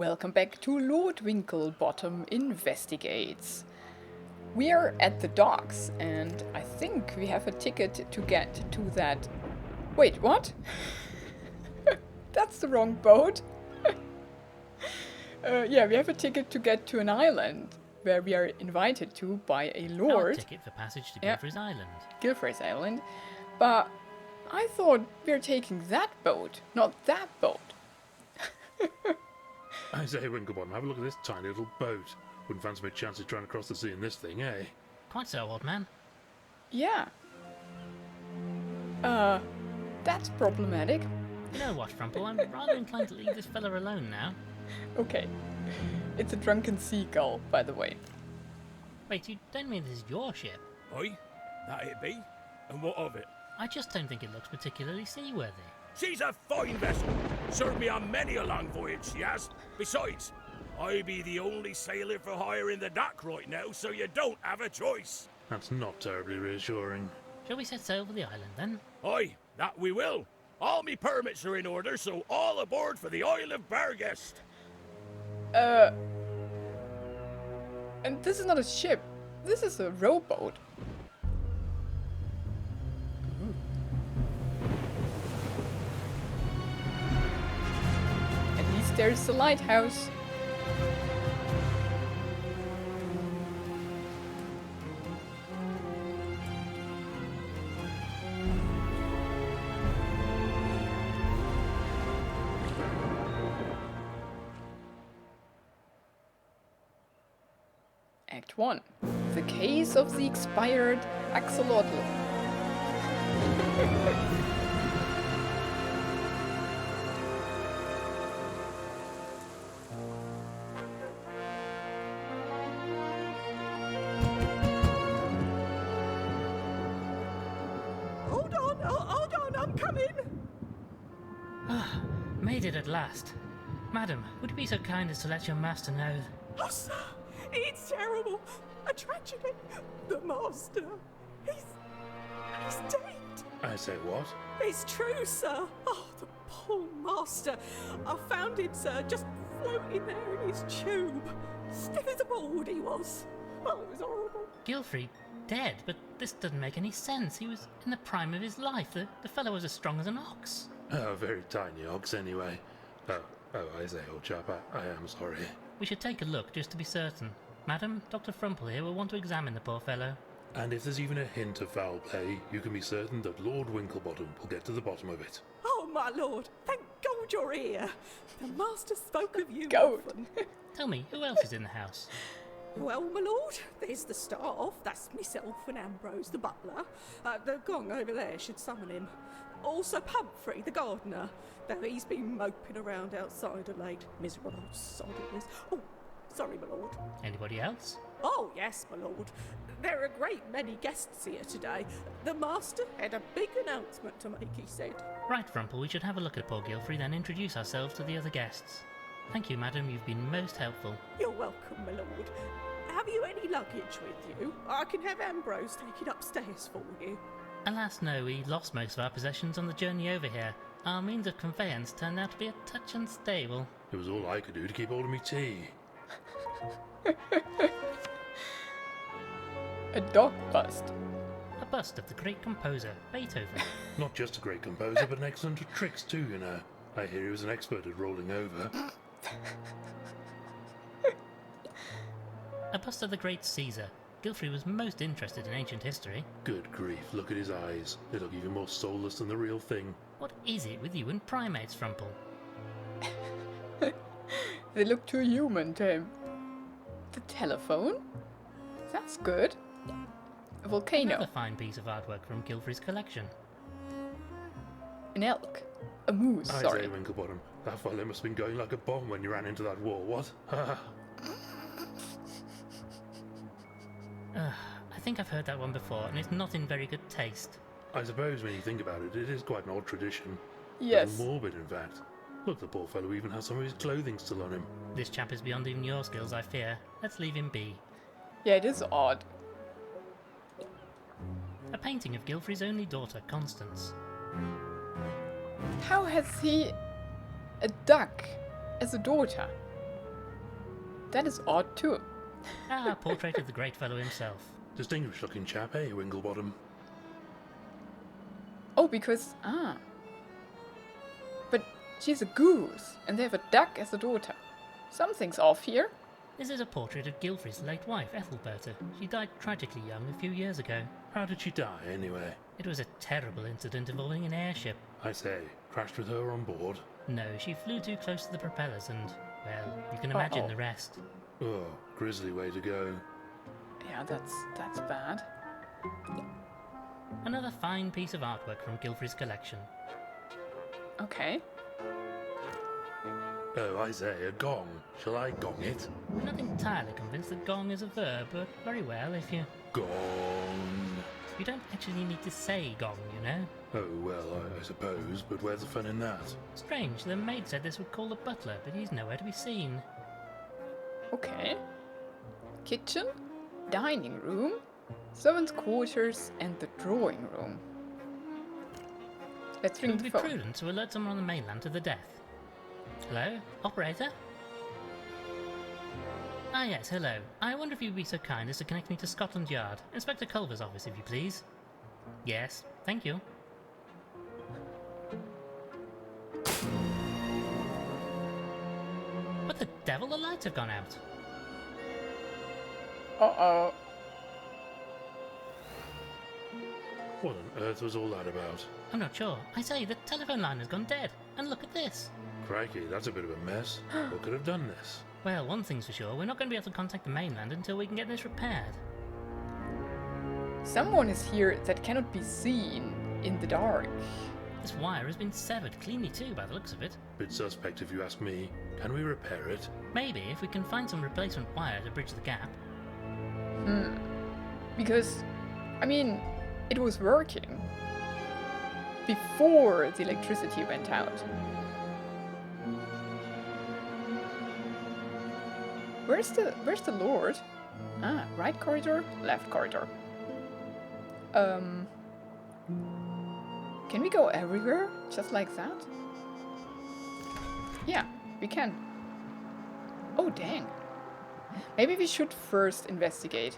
Welcome back to Lord Winklebottom Investigates. We're at the docks, and I think we have a ticket to get to that... Wait, what? That's the wrong boat. Yeah, we have a ticket to get to an island, where we are invited to by a lord. Our ticket for passage to Guilfrey's Island. Guilfrey's Island. But I thought we were taking that boat, not that boat. I say, Winklebottom, have a look at this tiny little boat. Wouldn't fancy my chances trying to cross the sea in this thing, eh? Quite so, old man. Yeah. That's problematic. You know what, Frumple, I'm rather inclined to leave this fella alone now. Okay. It's a drunken seagull, by the way. Wait, you don't mean this is your ship? Aye, that it be? And what of it? I just don't think it looks particularly seaworthy. She's a fine vessel. Served me on many a long voyage, she has. Besides, I be the only sailor for hire in the dock right now, so you don't have a choice. That's not terribly reassuring. Shall we set sail for the island, then? Aye, that we will. All me permits are in order, so all aboard for the Isle of Barghest. And this is not a ship. This is a rowboat. At least there's a lighthouse. Act 1. The case of the expired axolotl. Hold on, I'm coming. Ah, made it at last. Madam, would you be so kind as to let your master know? Oh, sir, it's terrible. A tragedy. The master, he's dead. I say what? It's true, sir. Oh, the poor master. I found him, sir, just floating there in his tube. Stiff as a board he was. Oh, it was horrible. Guilfrey, dead? But this doesn't make any sense. He was in the prime of his life. The fellow was as strong as an ox. A very tiny ox, anyway. Oh, I say, old chap, I am sorry. We should take a look, just to be certain. Madam, Dr. Frumple here will want to examine the poor fellow. And if there's even a hint of foul play, you can be certain that Lord Winklebottom will get to the bottom of it. Oh, my lord, thank God you're here. The master spoke of you Goat. often. Tell me, who else is in the house? Well, my lord, there's the staff. That's myself and Ambrose, the butler. The gong over there should summon him. Also Pumphrey, the gardener, though he's been moping around outside of late. Miserable old sod it is. Oh, sorry, my lord. Anybody else? Oh, yes, my lord. There are a great many guests here today. The master had a big announcement to make, he said. Right, Frumple, we should have a look at poor Guilfrey, then introduce ourselves to the other guests. Thank you, madam, you've been most helpful. You're welcome, my lord. Have you any luggage with you? I can have Ambrose take it upstairs for you. Alas, no, we lost most of our possessions on the journey over here. Our means of conveyance turned out to be a touch unstable. It was all I could do to keep hold of me tea. A dog bust. A bust of the great composer, Beethoven. Not just a great composer, but an excellent at tricks too, you know. I hear he was an expert at rolling over. A bust of the great Caesar. Guilfrey was most interested in ancient history. Good grief, look at his eyes. They look even more soulless than the real thing. What is it with you and primates, Frumple? They look too human to him. The telephone? That's good. A volcano. Another fine piece of artwork from Guilfrey's collection. An elk. A moose, I sorry. say, Winklebottom, that fella must have been going like a bomb when you ran into that wall, what? I think I've heard that one before, and it's not in very good taste. I suppose when you think about it, it is quite an odd tradition. Yes. Morbid, in fact. Look, the poor fellow even has some of his clothing still on him. This chap is beyond even your skills, I fear. Let's leave him be. Yeah, it is odd. A painting of Guilfrey's only daughter, Constance. How has he a duck as a daughter? That is odd too. Ah, a portrait of the great fellow himself. Distinguished looking chap, eh, Winklebottom? Oh, because... But she's a goose, and they have a duck as a daughter. Something's off here. This is a portrait of Gilfrey's late wife, Ethelberta. She died tragically young a few years ago. How did she die, anyway? It was a terrible incident involving an airship. I say, crashed with her on board? No, she flew too close to the propellers and, well, you can imagine the rest. Oh, grisly way to go. Yeah, that's bad. Another fine piece of artwork from Gilfrey's collection. Okay. Oh, I say, a gong. Shall I gong it? I'm not entirely convinced that gong is a verb, but very well if you... Gong. You don't actually need to say gong, you know. Oh, well, I suppose, but where's the fun in that? Strange, the maid said this would call the butler, but he's nowhere to be seen. Okay. Kitchen, dining room, servants' quarters, and the drawing room. Let's It ring would the be phone. prudent to alert someone on the mainland to the death. Hello? Operator? Ah yes, hello. I wonder if you'd be so kind as to connect me to Scotland Yard. Inspector Culver's office, if you please. Yes, thank you. What the devil? The lights have gone out. Uh-oh. What on earth was all that about? I'm not sure. I say, the telephone line has gone dead. And look at this. Crikey, that's a bit of a mess. What could have done this? Well, one thing's for sure, we're not going to be able to contact the mainland until we can get this repaired. Someone is here that cannot be seen in the dark. This wire has been severed cleanly too, by the looks of it. Bit suspect if you ask me. Can we repair it? Maybe if we can find some replacement wire to bridge the gap. Because, I mean, it was working before the electricity went out. Where's the Lord? Ah, right corridor, left corridor. Can we go everywhere just like that? Yeah, we can. Oh, dang. Maybe we should first investigate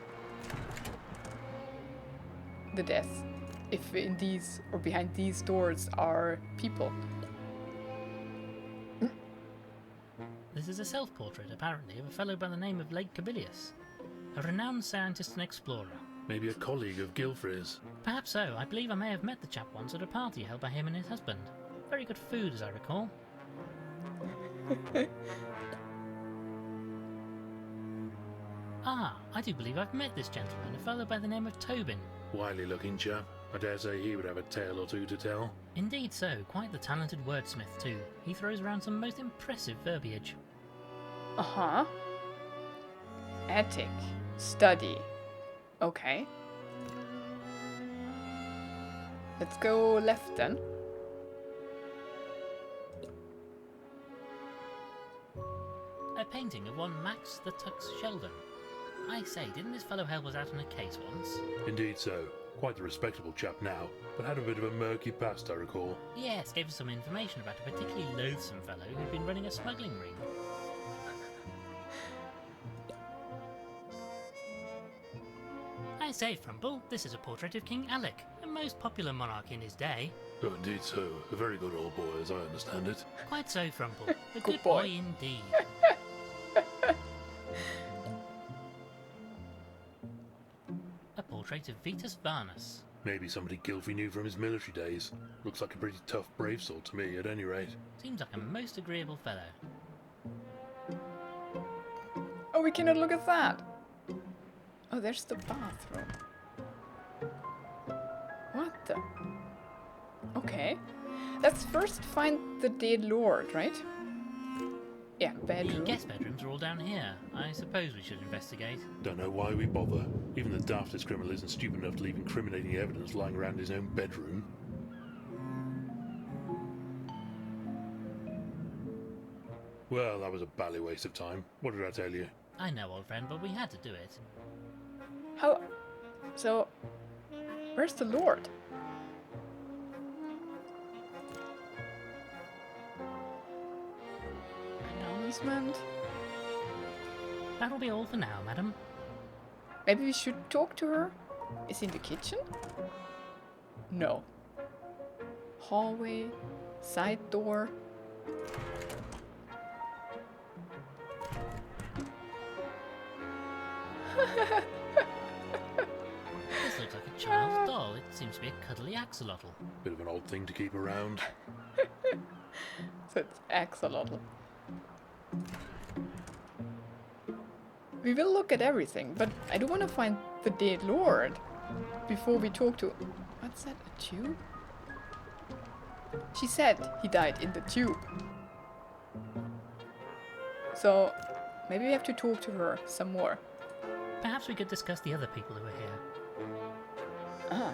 the death. If in these or behind these doors are people. This is a self-portrait, apparently, of a fellow by the name of Lake Cabilius, a renowned scientist and explorer. Maybe a colleague of Gilfrey's. Perhaps so. I believe I may have met the chap once at a party held by him and his husband. Very good food, as I recall. Ah, I do believe I've met this gentleman, a fellow by the name of Tobin. Wily looking chap. I dare say he would have a tale or two to tell. Indeed so, quite the talented wordsmith too. He throws around some most impressive verbiage. Uh-huh. Attic. Study. Okay. Let's go left then. A painting of one Max the Tux Sheldon. I say, didn't this fellow help us out on a case once? Indeed so. Quite the respectable chap now, but had a bit of a murky past, I recall. Yes, gave us some information about a particularly loathsome fellow who'd been running a smuggling ring. I say, Frumple, this is a portrait of King Alec, a most popular monarch in his day. Oh, indeed so. A very good old boy, as I understand it. Quite so, Frumple. A good boy. boy indeed. A portrait of Vetus Varnus. Maybe somebody Gilfrey knew from his military days. Looks like a pretty tough, brave sort to me, at any rate. Seems like a most agreeable fellow. Oh, we cannot look at that. Oh, there's the bathroom. What the? Okay. Let's first find the dead lord, right? Yeah, The bedroom. guest bedrooms are all down here. I suppose we should investigate. Don't know why we bother. Even the daftest criminal isn't stupid enough to leave incriminating evidence lying around his own bedroom. Well, that was a bally waste of time. What did I tell you? I know, old friend, but we had to do it. How? So, where's the lord? Announcement. That'll be all for now, madam. Maybe we should talk to her? Is he in the kitchen? No. Hallway, side door. This looks like a child's doll. It seems to be a cuddly axolotl. Bit of an odd thing to keep around. So it's axolotl. We will look at everything, but I do want to find the dead lord before we talk to... What's that, a tube? She said he died in the tube. So, maybe we have to talk to her some more. Perhaps we could discuss the other people who are here. Ah,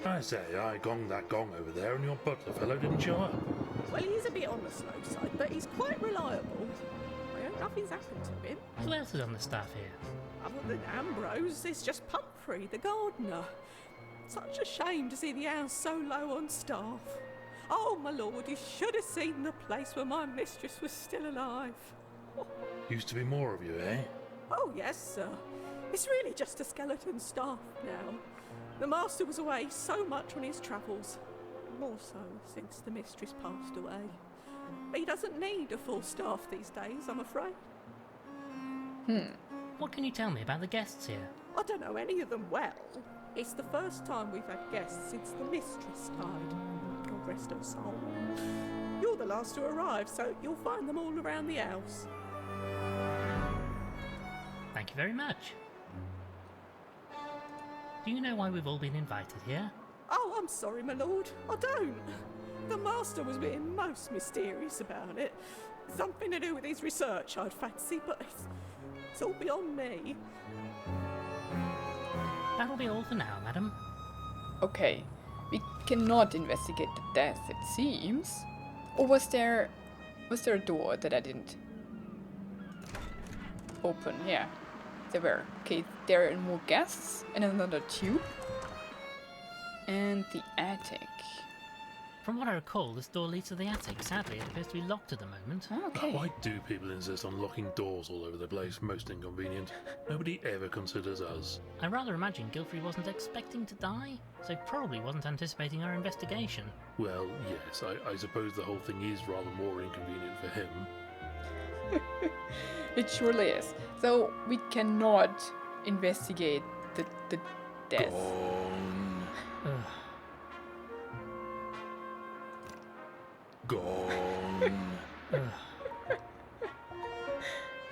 I say, I gonged that gong over there and your butler fellow didn't show up. Well, he's a bit on the slow side, but he's quite reliable. I hope nothing's happened to him. Who else is on the staff here? Other than Ambrose, there's just Pumphrey, the gardener. Such a shame to see the house so low on staff. Oh, my lord, you should have seen the place where my mistress was still alive. Used to be more of you, eh? Oh, yes, sir. It's really just a skeleton staff now. The master was away so much on his travels. More so since the mistress passed away. He doesn't need a full staff these days, I'm afraid. What can you tell me about the guests here? I don't know any of them well. It's the first time we've had guests since the mistress died. God rest her soul. You're the last to arrive, so you'll find them all around the house. Thank you very much. Do you know why we've all been invited here? Oh, I'm sorry, my lord. I don't. The master was being most mysterious about it. Something to do with his research, I'd fancy, but it's all beyond me. That'll be all for now, madam. okay. We cannot investigate the death, it seems. Or was there a door that I didn't open? Yeah, there were. Okay, there are more guests and another tube. And the attic. From what I recall, this door leads to the attic. Sadly, it appears to be locked at the moment. Okay. Why do people insist on locking doors all over the place? Most inconvenient. Nobody ever considers us. I rather imagine Gilfrey wasn't expecting to die, so probably wasn't anticipating our investigation. Well, yes, I suppose the whole thing is rather more inconvenient for him. It surely is. So we cannot investigate the death. Gone. Ugh. Gone. Ugh.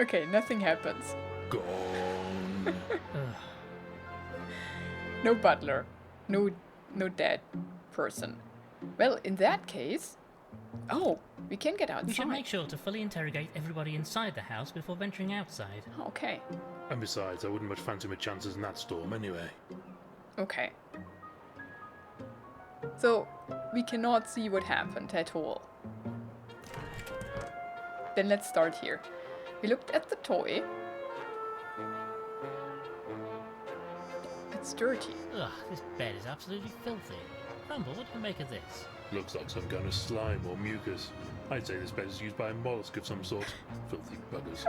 Okay, nothing happens. Gone. Ugh. No butler. No dead person. Well, in that case... Oh, we can get outside. We should make sure to fully interrogate everybody inside the house before venturing outside. Okay. And besides, I wouldn't much fancy my chances in that storm anyway. Okay. So, we cannot see what happened at all. Then let's start here. We looked at the toy. It's dirty. Ugh, this bed is absolutely filthy. Rumble, what do you make of this? Looks like some kind of slime or mucus. I'd say this bed is used by a mollusk of some sort. Filthy buggers.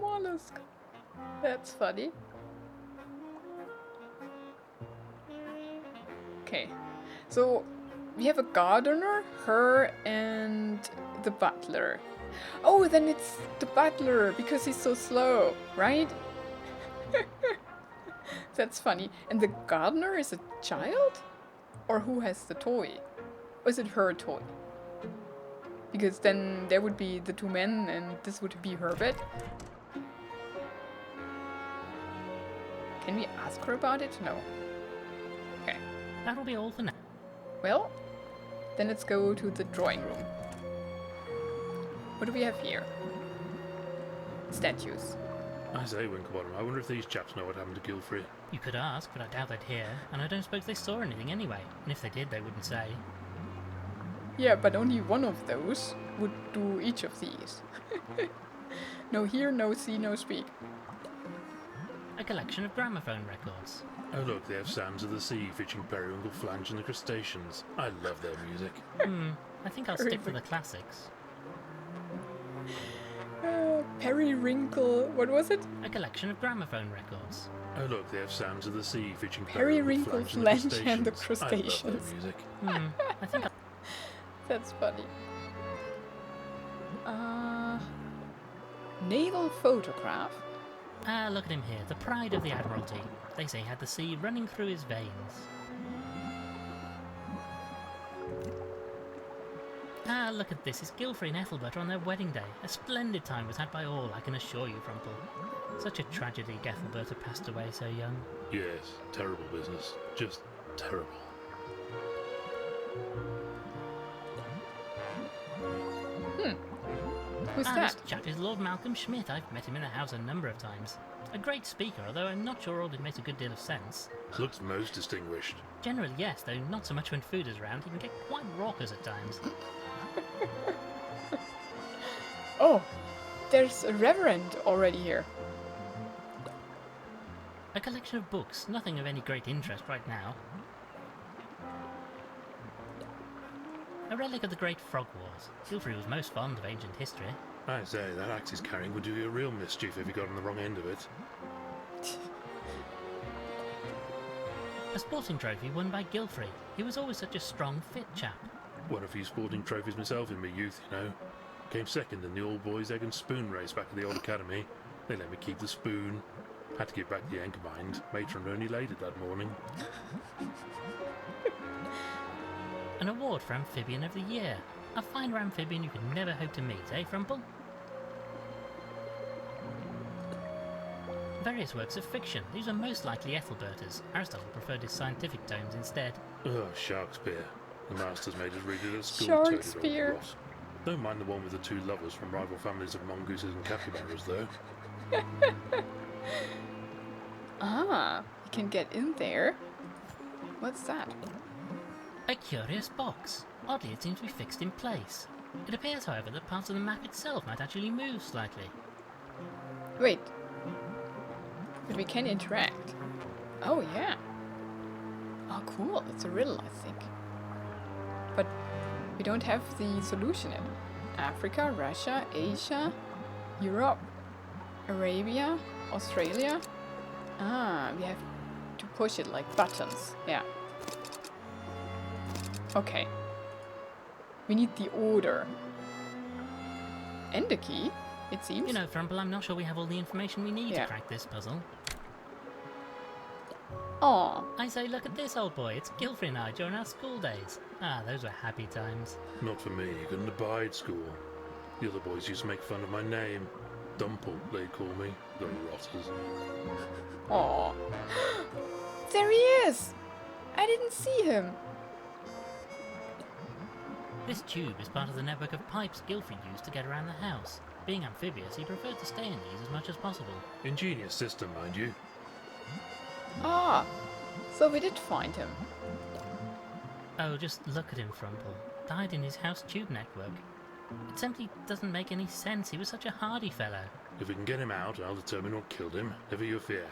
Mollusk. That's funny. Okay. So, we have a gardener, her, and the butler. Oh, then it's the butler, because he's so slow, right? That's funny. And the gardener is a child? Or who has the toy? Or is it her toy? Because then there would be the two men and this would be her bed. Can we ask her about it? No. Okay. That'll be all for now. Well, then let's go to the drawing room. What do we have here? Statues. I say, Winklebottom, I wonder if these chaps know what happened to Gilfrey. You could ask, but I doubt they'd hear, and I don't suppose they saw anything anyway. And if they did, they wouldn't say. Yeah, but only one of those would do each of these. No hear, no see, no speak. A collection of gramophone records. Oh look, they have Sounds of the Sea featuring Periwinkle, Flange and the Crustaceans. I love their music. I think I'll stick to the classics. Periwinkle. What was it? A collection of gramophone records. Oh look, they have Sounds of the Sea featuring Periwinkle, Flange and the I love Crustaceans. their music. I think That's funny. Naval photograph. Ah, look at him here, the pride of the Admiralty. They say he had the sea running through his veins. Ah, look at this, it's Gilfrey and Ethelbert on their wedding day. A splendid time was had by all, I can assure you, Frumple. Such a tragedy Ethelberta passed away so young. Yes, terrible business. Just terrible. Who's This that? chap is Lord Malcolm Schmidt. I've met him in the house a number of times. A great speaker, although I'm not sure all of it makes a good deal of sense. Looks most distinguished. Generally, yes, though not so much when food is around. He can get quite raucous at times. Oh, there's a reverend already here. A collection of books, nothing of any great interest right now. A relic of the Great Frog Wars. Gilfrey was most fond of ancient history. I say, that axe he's carrying would do you a real mischief if you got on the wrong end of it. A sporting trophy won by Gilfrey. He was always such a strong, fit chap. Won a few sporting trophies myself in my youth, you know. Came second in the all boys egg and spoon race back at the old academy. They let me keep the spoon. Had to give back the anchor mind. Matron only laid it that morning. An award for Amphibian of the Year. A finer amphibian you could never hope to meet, eh, Frumple? Various works of fiction. These are most likely Ethelberta's. Aristotle preferred his scientific tomes instead. Oh, Sharkespeare. The masters made us read it at school. toted old Sharkespeare. rot. Don't mind the one with the two lovers from rival families of mongooses and capybaras, though. Ah, you can get in there. What's that? A curious box. Oddly, it seems to be fixed in place. It appears, however, that parts of the map itself might actually move slightly. Wait. But we can interact. Oh, yeah. Oh, cool. It's a riddle, I think. But we don't have the solution in. Africa, Russia, Asia, Europe, Arabia, Australia. Ah, we have to push it like buttons. Yeah. Okay. We need the order. And the key, it seems. You know, Frumple, I'm not sure we have all the information we need Yeah. to crack this puzzle. Aw. I say, look at this, old boy. It's Gilfrey and I during our school days. Ah, those were happy times. Not for me. Couldn't abide school. The other boys used to make fun of my name. Dumple, they call me. The rotters. Aw. There he is! I didn't see him. This tube is part of the network of pipes Gilfrey used to get around the house. Being amphibious, he preferred to stay in these as much as possible. Ingenious system, mind you. Ah, so we did find him. Oh, just look at him, Frumple. Died in his house tube network. It simply doesn't make any sense. He was such a hardy fellow. If we can get him out, I'll determine what killed him. Never you fear.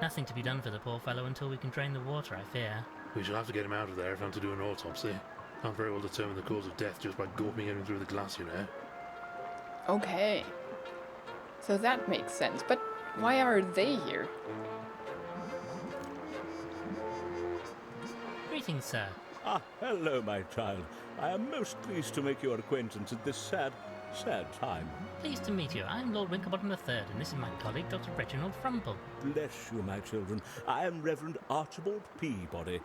Nothing to be done for the poor fellow until we can drain the water, I fear. We shall have to get him out of there if I'm to do an autopsy. Can't very well determine the cause of death just by gawping him through the glass, you know. Okay. So that makes sense. But why are they here? Greetings, sir. Ah, hello, my child. I am most pleased to make your acquaintance at this sad time. Pleased to meet you. I'm Lord Winklebottom III, and this is my colleague, Dr. Reginald Frumple. Bless you, my children. I am Reverend Archibald Peabody.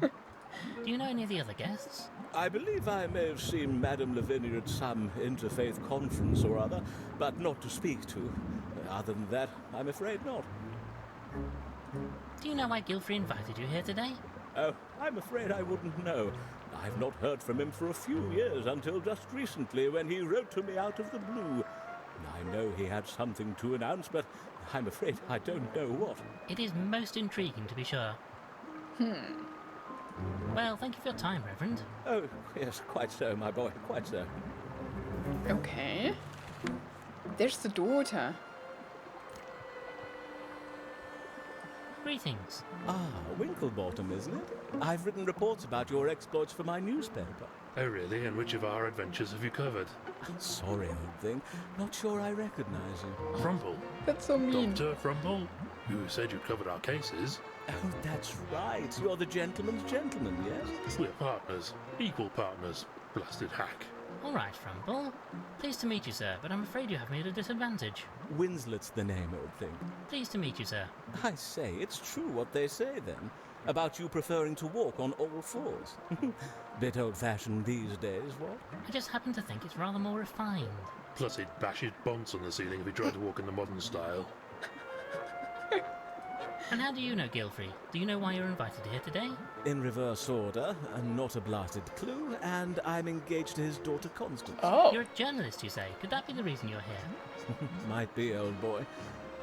Do you know any of the other guests? I believe I may have seen Madame Lavinia at some interfaith conference or other, but not to speak to. Other than that, I'm afraid not. Do you know why Gilfrey invited you here today? Oh, I'm afraid I wouldn't know. I've not heard from him for a few years, until just recently when he wrote to me out of the blue. I know he had something to announce, but I'm afraid I don't know what. It is most intriguing, to be sure. Well, thank you for your time, Reverend. Oh, yes, quite so, my boy, quite so. Okay. There's the daughter. Greetings. Ah, Winklebottom, isn't it? I've written reports about your exploits for my newspaper. Oh, really? And which of our adventures have you covered? Sorry, old thing. Not sure I recognize you. Frumple? That's so mean. Dr. Frumple? You said you'd covered our cases. Oh, that's right. You're the gentleman's gentleman, yes? We're partners. Equal partners. Blasted hack. All right, Frumple. Pleased to meet you, sir, but I'm afraid you have me at a disadvantage. Winslet's the name, old thing. Pleased to meet you, sir. I say, it's true what they say, then. About you preferring to walk on all fours. Bit old-fashioned these days, what? I just happen to think it's rather more refined. Plus he'd bash his bonds on the ceiling if he tried to walk in the modern style. And how do you know Gilfrey? Do you know why you're invited here today? In reverse order, not a blasted clue, and I'm engaged to his daughter Constance. Oh, You're a journalist, you say. Could that be the reason you're here? Might be, old boy.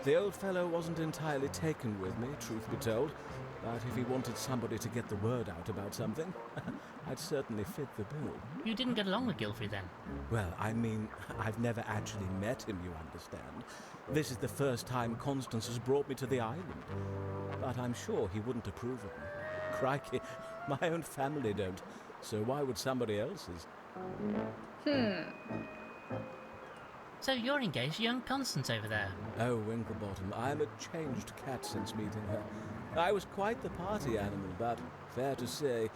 The old fellow wasn't entirely taken with me, truth be told, but if he wanted somebody to get the word out about something, I'd certainly fit the bill. You didn't get along with Gilfrey then? Well, I mean, I've never actually met him, you understand. This is the first time Constance has brought me to the island. But I'm sure he wouldn't approve of me. Crikey, my own family don't, so why would somebody else's? So you're engaged to young Constance over there. Oh, Winklebottom, I'm a changed cat since meeting her. I was quite the party animal, but fair to say,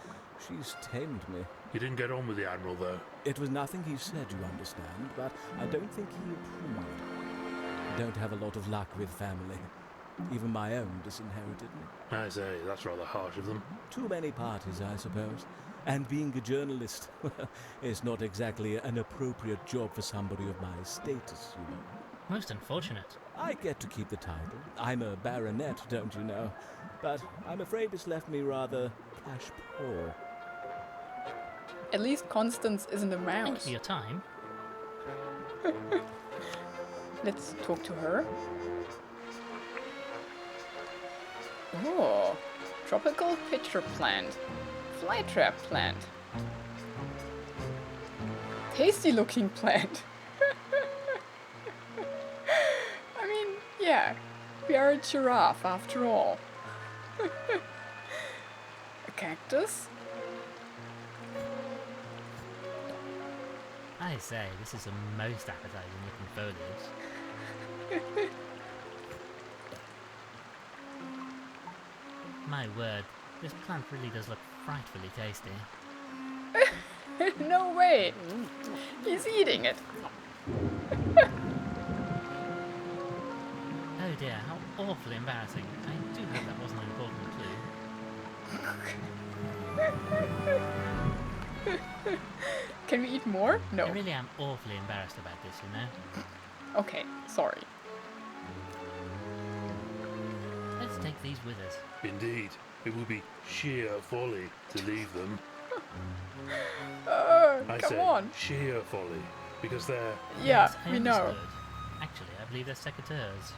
she's tamed me. You didn't get on with the Admiral, though. It was nothing he said, you understand, but I don't think he approved. I don't have a lot of luck with family. Even my own disinherited me. I say, that's rather harsh of them. Too many parties, I suppose. And being a journalist, well, is not exactly an appropriate job for somebody of my status, you know. Most unfortunate. I get to keep the title. I'm a baronet, don't you know? But I'm afraid it's left me rather cash poor. at least Constance isn't a Thank you mouse. for your time. Let's talk to her. Oh, tropical pitcher plant. Flytrap plant. Tasty looking plant. I mean, yeah, we are a giraffe after all. A cactus? I say, this is a most appetizing looking foliage. My word, this plant really does look frightfully tasty. No way! He's eating it. Oh dear, how awfully embarrassing. I do hope that wasn't an important clue. Can we eat more? No. I really am awfully embarrassed about this, you know. Okay, sorry. Let's take these with us. Indeed, it would be sheer folly to leave them. I Come say on. sheer folly, because they're... Yeah, Yes, I we know. understood. Actually, I believe they're secateurs.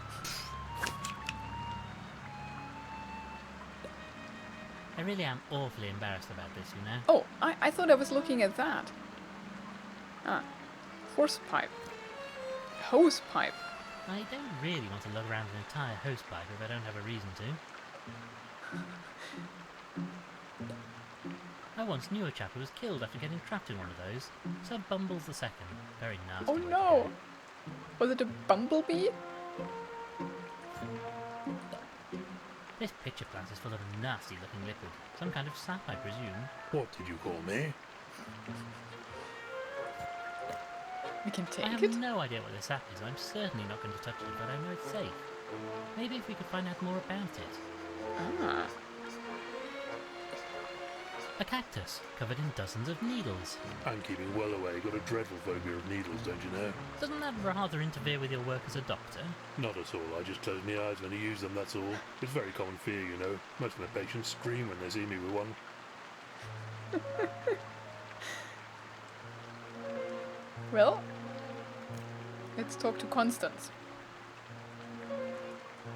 I really am awfully embarrassed about this, you know. Oh, I thought I was looking at that. Ah, horse pipe. Hose pipe. I don't really want to lug around an entire hosepipe if I don't have a reason to. I once knew a chap who was killed after getting trapped in one of those. Sir Bumbles II. Very nasty. Oh way to no! go. Was it a bumblebee? This pitcher plant is full of a nasty looking liquid. Some kind of sap, I presume. What did you call me? We can I take have it? no idea what this sap is. I'm certainly not going to touch it, but I know it's safe. Maybe if we could find out more about it. Ah. A cactus, covered in dozens of needles. I'm keeping well away. Got a dreadful phobia of needles, don't you know? Doesn't that rather interfere with your work as a doctor? Not at all. I just close my eyes when I use them, that's all. It's very common fear, you know. Most of my patients scream when they see me with one. Well, let's talk to Constance.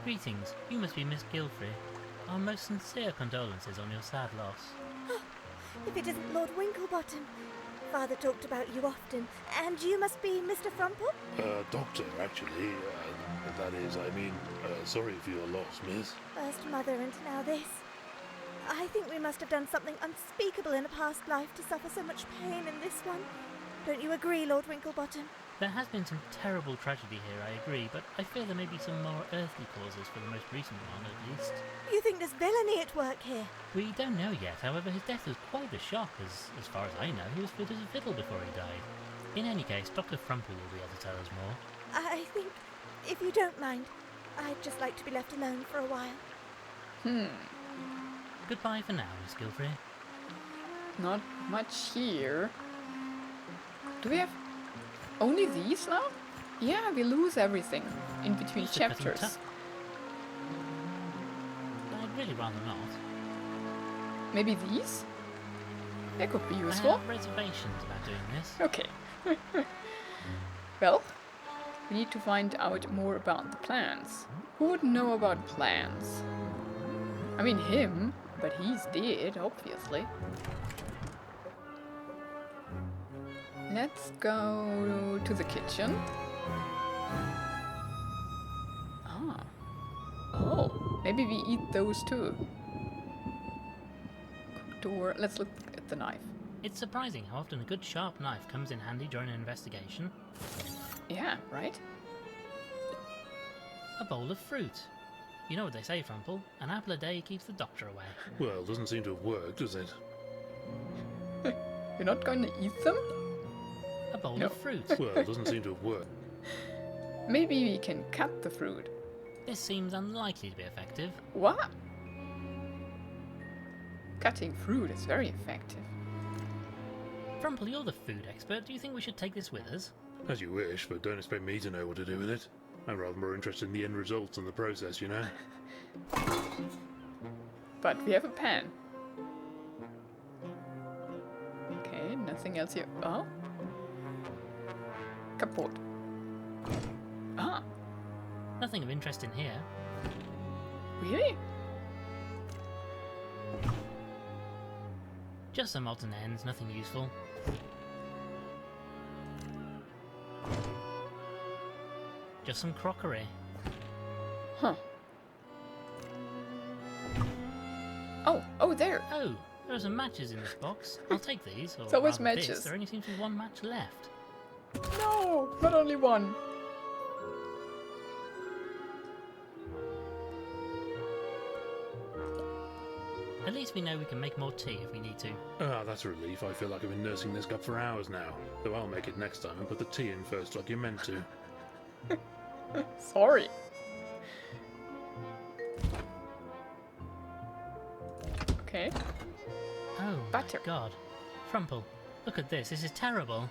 Greetings, you must be Miss Gilfrey. Our most sincere condolences on your sad loss. If it isn't Lord Winklebottom. Father talked about you often, and you must be Mr. Frumple? Doctor, actually. that is. I mean, sorry for your loss, miss. First mother and now this. I think we must have done something unspeakable in a past life to suffer so much pain in this one. Don't you agree, Lord Winklebottom? There has been some terrible tragedy here, I agree, but I fear there may be some more earthly causes for the most recent one, at least. You think there's villainy at work here? We don't know yet, however, his death was quite a shock, as far as I know, he was fit as a fiddle before he died. In any case, Dr. Frumple will be able to tell us more. I think, if you don't mind, I'd just like to be left alone for a while. Goodbye for now, Miss Gilfrey. Not much here. Do we have only these now? Yeah, we lose everything in between It's a bit chapters. tough. I'd really rather not. Maybe these? They could be I useful. have reservations about doing this. Okay. Well, we need to find out more about the plans. Who would know about plans? I mean him, but he's dead, obviously. Let's go to the kitchen. Ah. Oh, maybe we eat those too. Cook door. Let's look at the knife. It's surprising how often a good sharp knife comes in handy during an investigation. Yeah, right? A bowl of fruit. You know what they say, Frumple, an apple a day keeps the doctor away. Well, doesn't seem to have worked, does it? You're not going to eat them? A bowl No. of fruit. Well, doesn't seem to have worked. Maybe we can cut the fruit. This seems unlikely to be effective. What? Cutting fruit is very effective. Frumple, you're the food expert. Do you think we should take this with us? As you wish, but don't expect me to know what to do with it. I'm rather more interested in the end results than the process, you know? But we have a pan. Okay, nothing else here. Oh? Kaputt. Ah, Nothing of interest in here. really? Just some odds and ends, nothing useful. Just some crockery. Huh. Oh, there. Oh, there are some matches in this box. I'll take these. Or It's always rather this. matches. There only seems to be one match left. No, not only one. At least we know we can make more tea if we need to. Ah, that's a relief. I feel like I've been nursing this cup for hours now. Though I'll make it next time and put the tea in first like you meant to. Sorry. Okay. Oh, Butter. my God. Frumple, look at this. This is terrible.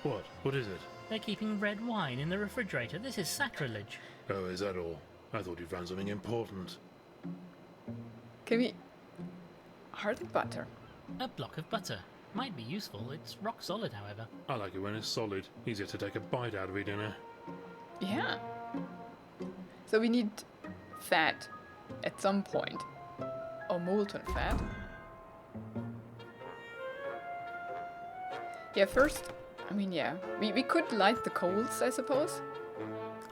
What? What is it? They're keeping red wine in the refrigerator. This is sacrilege. Oh, is that all? I thought you found something important. Can we... Hard butter. A block of butter. Might be useful. It's rock solid, however. I like it when it's solid. Easier to take a bite out of it, you know? Yeah. So we need fat at some point. Or molten fat. Yeah, first... I mean, yeah. We could light the coals, I suppose.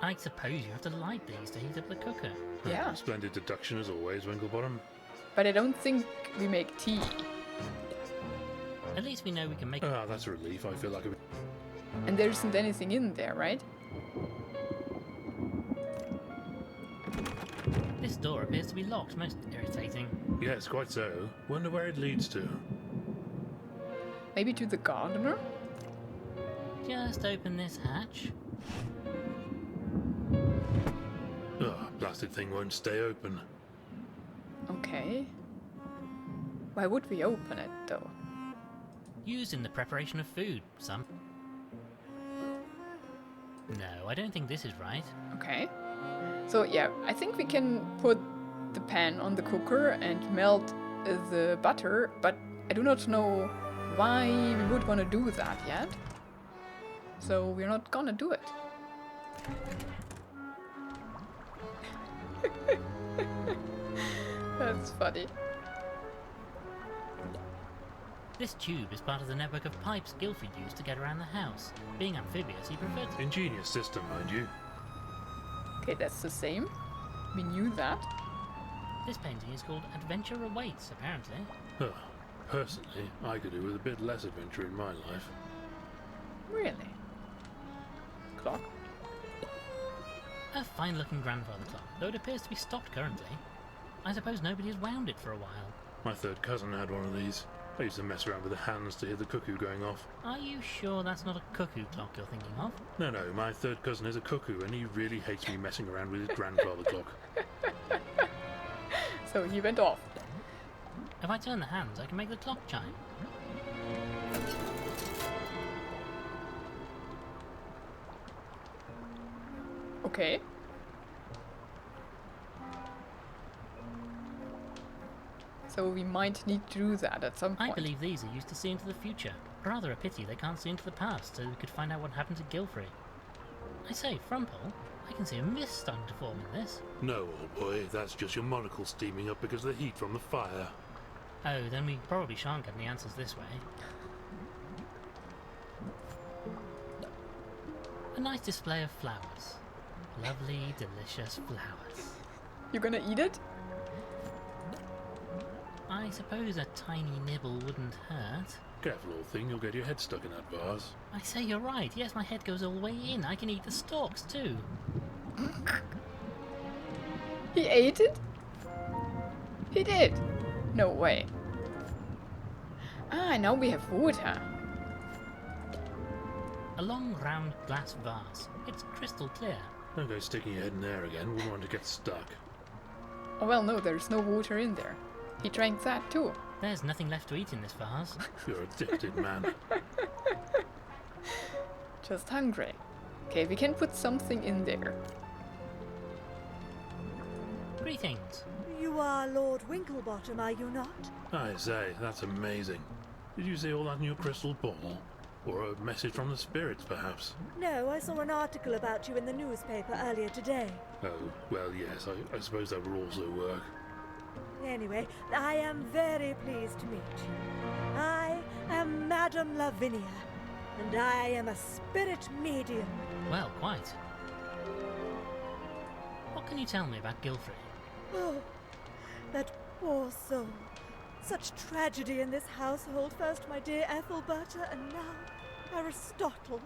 I suppose you have to light these to heat up the cooker. Yeah. Splendid deduction as always, Winklebottom. But I don't think we make tea. At least we know we can make... Ah, that's a relief. I feel like I've... And there isn't anything in there, right? This door appears to be locked. Most irritating. Yes, quite so. Wonder where it leads to. Maybe to the gardener? Just open this hatch. Ugh, blasted thing won't stay open. Okay. Why would we open it, though? Used in the preparation of food. Some. No, I don't think this is right. Okay. So, yeah, I think we can put the pan on the cooker and melt the butter, but I do not know why we would want to do that yet. So, we're not gonna do it. That's funny. This tube is part of the network of pipes Gilfrid used to get around the house. Being amphibious, he preferred to... Ingenious system, mind you. Okay, that's the same. We knew that. This painting is called Adventure Awaits, apparently. Huh. Personally, I could do with a bit less adventure in my life. Really? Clock? A fine-looking grandfather clock, though it appears to be stopped currently. I suppose nobody has wound it for a while. My third cousin had one of these. I used to mess around with the hands to hear the cuckoo going off. Are you sure that's not a cuckoo clock you're thinking of? No, my third cousin is a cuckoo and he really hates me messing around with his grandfather clock. So he went off. If I turn the hands, I can make the clock chime. Okay. So we might need to do that at some point. I believe these are used to see into the future. Rather a pity they can't see into the past, so we could find out what happened to Gilfrey. I say, Frumple, I can see a mist starting to form in this. No, old boy, that's just your monocle steaming up because of the heat from the fire. Oh, then we probably shan't get any answers this way. A nice display of flowers. Lovely, delicious flowers. You're gonna eat it? I suppose a tiny nibble wouldn't hurt. Careful, old thing, you'll get your head stuck in that vase. I say you're right. Yes, my head goes all the way in. I can eat the stalks too. He ate it? He did. No way. Ah, now we have water. A long, round glass vase. It's crystal clear. Don't go sticking your head in there again, wouldn't want to get stuck. Oh well, no, there's no water in there. He drank that too. There's nothing left to eat in this vase. You're addicted, man. Just hungry. Okay, we can put something in there. Greetings. You are Lord Winklebottom, are you not? I say, that's amazing. Did you see all that in your crystal ball? Or a message from the spirits, perhaps? No, I saw an article about you in the newspaper earlier today. Oh, well, yes, I suppose that would also work. Anyway, I am very pleased to meet you. I am Madame Lavinia, and I am a spirit medium. Well, quite. What can you tell me about Gilfrey? Oh, that poor soul. Such tragedy in this household. First my dear Ethelberta, and now Aristotle.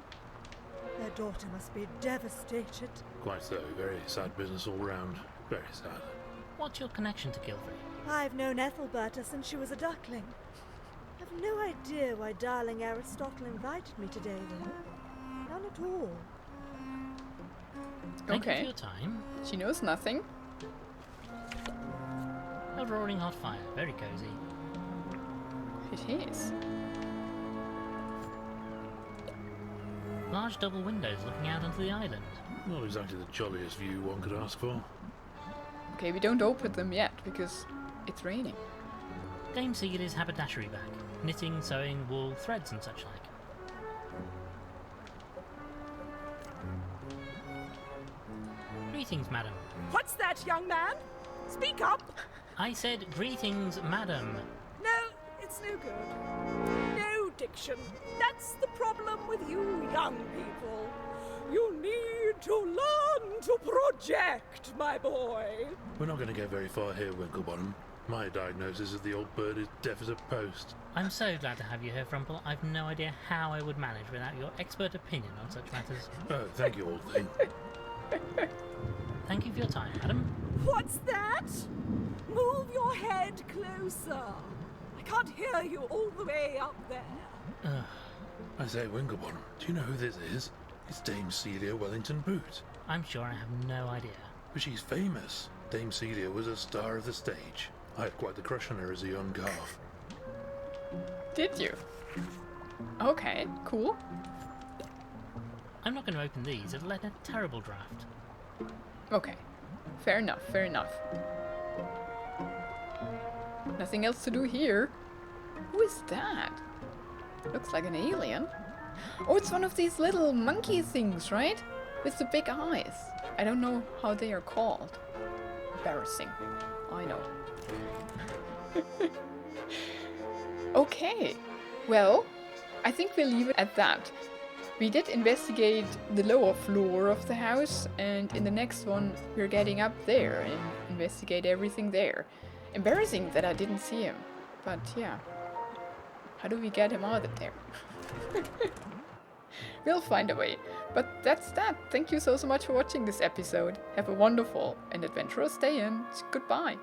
Their daughter must be devastated. Quite so, very sad business all round. Very sad. What's your connection to Gilfrey? I've known Ethelberta since she was a duckling. I've no idea why darling Aristotle invited me today, though. None at all. Thank you Okay. for your time. She knows nothing. A roaring hot fire. Very cozy. It is. Large double windows looking out onto the island. Not exactly the jolliest view one could ask for. Okay, we don't open them yet because it's raining. Dame Sigurd's haberdashery bag. Knitting, sewing, wool, threads and such like. Greetings, madam. What's that, young man? Speak up! I said greetings, madam. No, it's no good. No diction. That's the problem with you young people. You need to learn to project, my boy. We're not going to get very far here, Winklebottom. My diagnosis is the old bird is deaf as a post. I'm so glad to have you here, Frumple. I've no idea how I would manage without your expert opinion on such matters. Oh, thank you, old thing. Thank you for your time, madam. What's that? Move your head closer. I can't hear you all the way up there. I say, Winklebottom, do you know who this is? It's Dame Celia Wellington Boot. I'm sure I have no idea. But she's famous. Dame Celia was a star of the stage. I had quite the crush on her as a young calf. Did you? Okay, cool. I'm not going to open these. It'll let a terrible draft. Okay. Fair enough, fair enough. Nothing else to do here. Who is that? Looks like an alien. Oh, it's one of these little monkey things, right? With the big eyes. I don't know how they are called. Embarrassing. I know. Okay. Well, I think we'll leave it at that. We did investigate the lower floor of the house, and in the next one we're getting up there and investigate everything there. Embarrassing that I didn't see him, but yeah. How do we get him out of there? We'll find a way. But that's that. Thank you so much for watching this episode. Have a wonderful and adventurous day and goodbye.